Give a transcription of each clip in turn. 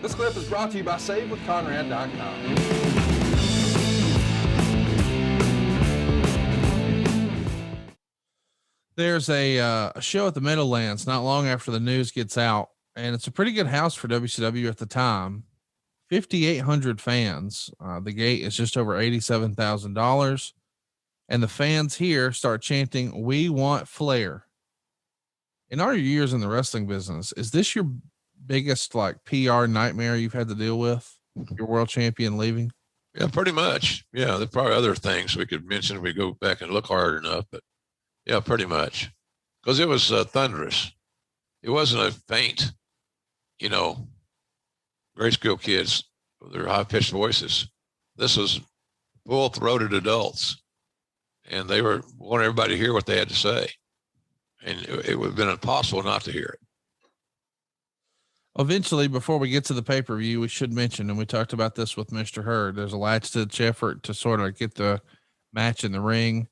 This clip is brought to you by SaveWithConrad.com. There's a show at the Meadowlands not long after the news gets out, and it's a pretty good house for WCW at the time. 5,800 fans. The gate is just over $87,000, and the fans here start chanting, "We want Flair." In all your years in the wrestling business, is this your biggest like PR nightmare you've had to deal with? Your world champion leaving? Yeah, pretty much. Yeah, there's probably other things we could mention if we go back and look hard enough, but yeah, pretty much. Because it was thunderous. It wasn't a faint, grade school kids with their high pitched voices. This was full throated adults, and they were wanting everybody to hear what they had to say. And it would have been impossible not to hear it. Eventually, before we get to the pay-per-view, we should mention, and we talked about this with Mr. Hurd, there's a last-ditch effort to sort of get the match in the ring.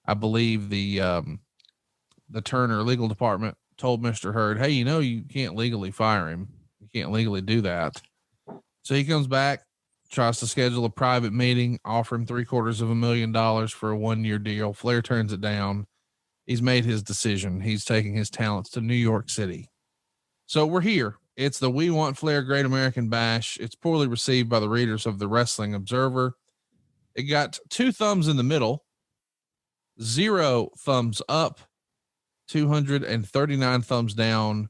I believe the Turner legal department told Mr. Hurd, hey, you can't legally fire him. You can't legally do that. So he comes back, tries to schedule a private meeting, offer him $750,000 for a 1-year deal. Flair turns it down. He's made his decision. He's taking his talents to New York City. So we're here. It's the We Want Flair Great American Bash. It's poorly received by the readers of the Wrestling Observer. It got 2 thumbs in the middle, 0 thumbs up, 239 thumbs down.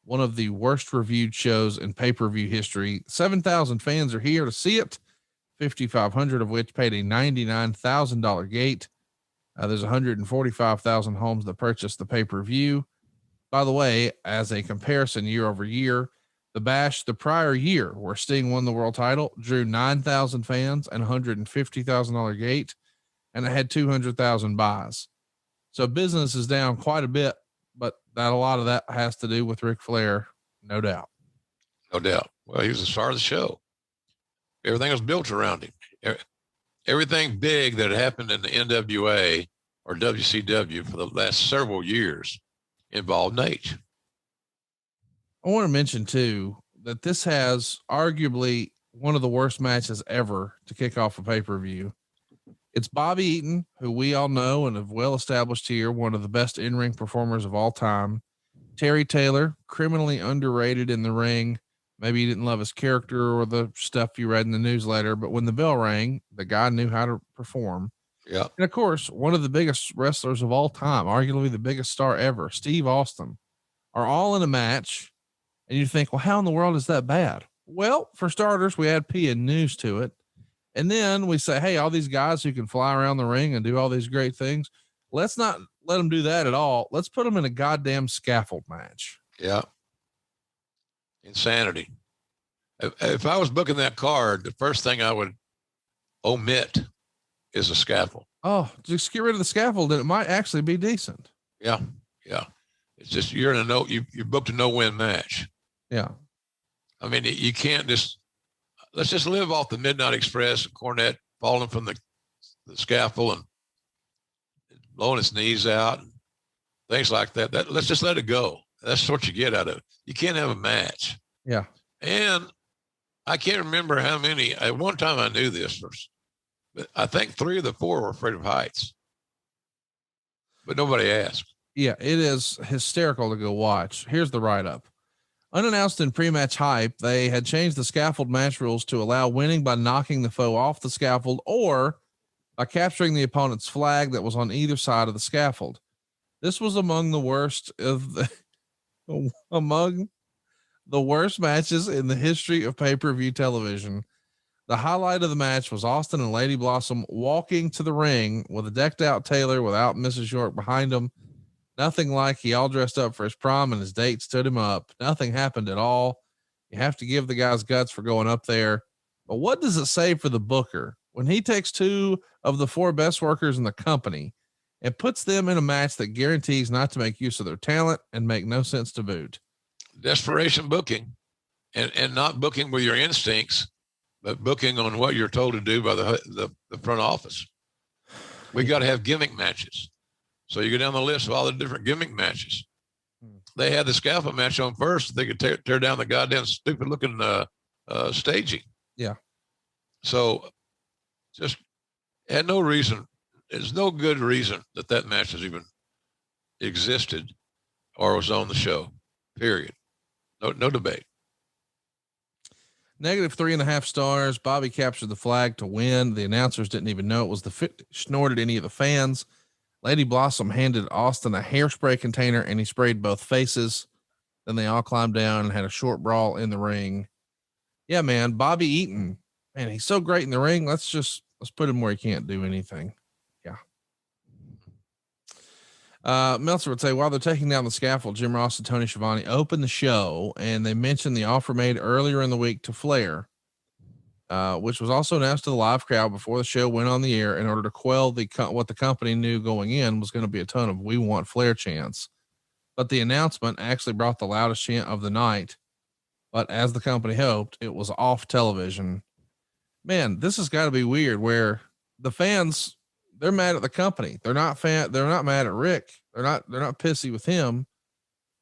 One of the worst reviewed shows in pay-per-view history. 7,000 fans are here to see it, 5,500 of which paid a $99,000 gate. There's 145,000 homes that purchased the pay-per-view. By the way, as a comparison year over year, the Bash the prior year, where Sting won the world title, drew 9,000 fans and $150,000 gate, and it had 200,000 buys. So business is down quite a bit, but a lot of that has to do with Ric Flair, no doubt. No doubt. Well, he was the star of the show. Everything was built around him. Everything big that happened in the NWA or WCW for the last several years involved Nate. I want to mention too that this has arguably one of the worst matches ever to kick off a pay-per-view. It's Bobby Eaton, who we all know and have well established here, one of the best in-ring performers of all time. Terry Taylor, criminally underrated in the ring. Maybe you didn't love his character or the stuff you read in the newsletter, but when the bell rang, the guy knew how to perform. Yeah. And of course, one of the biggest wrestlers of all time, arguably the biggest star ever, Steve Austin, are all in a match. And you think, well, how in the world is that bad? Well, for starters, we add P and news to it. And then we say, hey, all these guys who can fly around the ring and do all these great things, let's not let them do that at all. Let's put them in a goddamn scaffold match. Yeah. Insanity. If I was booking that card, the first thing I would omit is a scaffold. Oh, just get rid of the scaffold and it might actually be decent. Yeah. Yeah. It's just, you're booked a no-win match. Yeah. I mean, you can't let's just live off the Midnight Express and Cornette falling from the scaffold and blowing his knees out and things like that. Let's just let it go. That's what you get out of it. You can't have a match. Yeah. And I can't remember how many. At one time I knew this, but I think 3 of the 4 were afraid of heights. But nobody asked. Yeah, it is hysterical to go watch. Here's the write-up. Unannounced in pre-match hype, they had changed the scaffold match rules to allow winning by knocking the foe off the scaffold or by capturing the opponent's flag that was on either side of the scaffold. This was among the worst matches in the history of pay-per-view television. The highlight of the match was Austin and Lady Blossom walking to the ring with a decked out Taylor without Mrs. York behind him. Nothing like he all dressed up for his prom and his date stood him up. Nothing happened at all. You have to give the guy's guts for going up there. But what does it say for the booker when he takes 2 of the 4 best workers in the company and puts them in a match that guarantees not to make use of their talent and make no sense to boot? Desperation booking and not booking with your instincts, but booking on what you're told to do by the front office. We got to have gimmick matches. So you go down the list of all the different gimmick matches. they had the scaffold match on first. They could tear down the goddamn stupid looking staging. Yeah. So just had no reason. There's no good reason that match has even existed or was on the show, period. No debate. -3.5 stars. Bobby captured the flag to win. The announcers didn't even know it was the finish, nor did any of the fans. Lady Blossom handed Austin a hairspray container and he sprayed both faces. Then they all climbed down and had a short brawl in the ring. Yeah, man. Bobby Eaton, man, he's so great in the ring. Let's put him where he can't do anything. Yeah. Meltzer would say, while they're taking down the scaffold, Jim Ross and Tony Schiavone opened the show and they mentioned the offer made earlier in the week to Flair, which was also announced to the live crowd before the show went on the air in order to quell what the company knew going in was going to be a ton of "We want Flair" chants. But the announcement actually brought the loudest chant of the night. But as the company hoped, it was off television. Man, this has got to be weird where the fans, they're mad at the company. They're not mad at Rick. They're not pissy with him,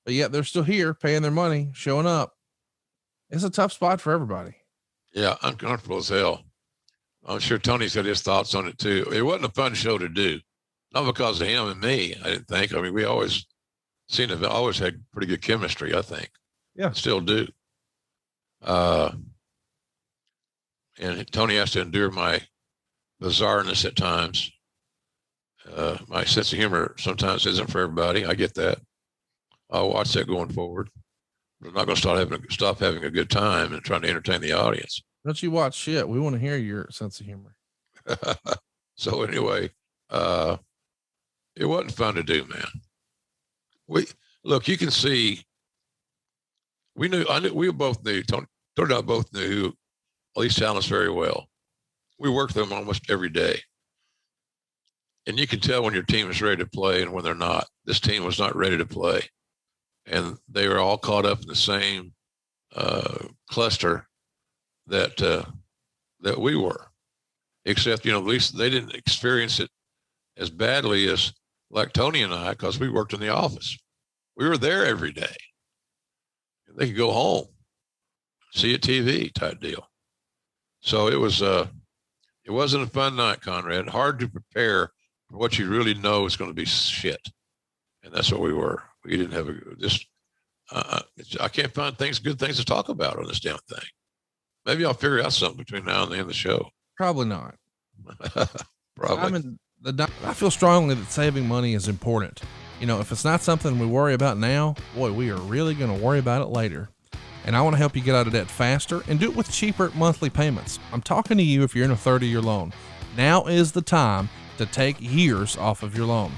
but yet they're still here paying their money, showing up. It's a tough spot for everybody. Yeah. Uncomfortable as hell. I'm sure Tony's got his thoughts on it too. It wasn't a fun show to do. Not because of him and me. I didn't think, we always had pretty good chemistry, I think. Yeah. Still do. And Tony has to endure my bizarreness at times. My sense of humor sometimes isn't for everybody. I get that. I'll watch that going forward. But I'm not going to stop having a good time and trying to entertain the audience. Don't you watch shit? We want to hear your sense of humor. So anyway, it wasn't fun to do, man. You can see, we both knew, Tony and I both knew these talents very well. We worked with them almost every day. And you can tell when your team is ready to play and when they're not. This team was not ready to play. And they were all caught up in the same cluster that we were. Except, at least they didn't experience it as badly as like Tony and I, because we worked in the office. We were there every day. They could go home, see a TV type deal. So it wasn't a fun night, Conrad. Hard to prepare for what you really know is going to be shit. And that's what we were. We didn't have I can't find good things to talk about on this damn thing. Maybe I'll figure out something between now and the end of the show. Probably not. Probably. I feel strongly that saving money is important. If it's not something we worry about now, boy, we are really going to worry about it later. And I want to help you get out of debt faster and do it with cheaper monthly payments. I'm talking to you if you're in a 30-year loan. Now is the time to take years off of your loan.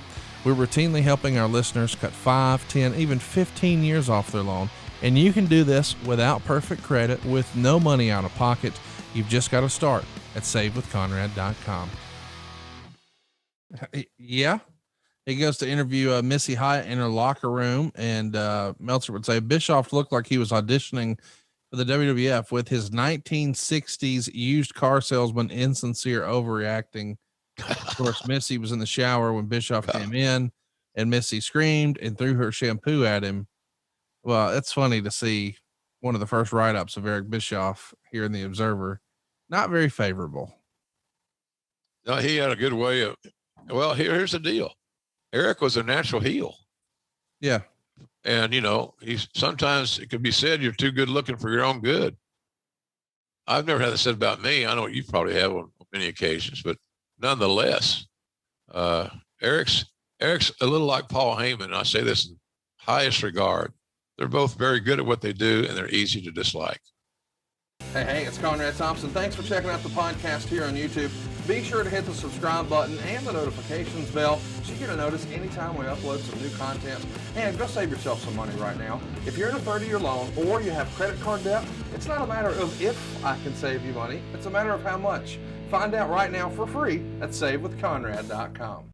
We're routinely helping our listeners cut 5, 10, even 15 years off their loan. And you can do this without perfect credit with no money out of pocket. You've just got to start at savewithconrad.com. Yeah. He goes to interview Missy Hyatt in her locker room, and Meltzer would say Bischoff looked like he was auditioning for the WWF with his 1960s used car salesman insincere overreacting. Of course, Missy was in the shower when Bischoff came in, and Missy screamed and threw her shampoo at him. Well, it's funny to see one of the first write-ups of Eric Bischoff here in the Observer. Not very favorable. No, he had a good way of, here's the deal. Eric was a natural heel. Yeah. And, sometimes it could be said you're too good looking for your own good. I've never had that said about me. I know you probably have on many occasions, but nonetheless, Eric's a little like Paul Heyman. And I say this in highest regard. They're both very good at what they do, and they're easy to dislike. Hey, it's Conrad Thompson. Thanks for checking out the podcast here on YouTube. Be sure to hit the subscribe button and the notifications bell so you get a notice anytime we upload some new content. And go save yourself some money right now. If you're in a 30-year loan or you have credit card debt, it's not a matter of if I can save you money. It's a matter of how much. Find out right now for free at savewithconrad.com.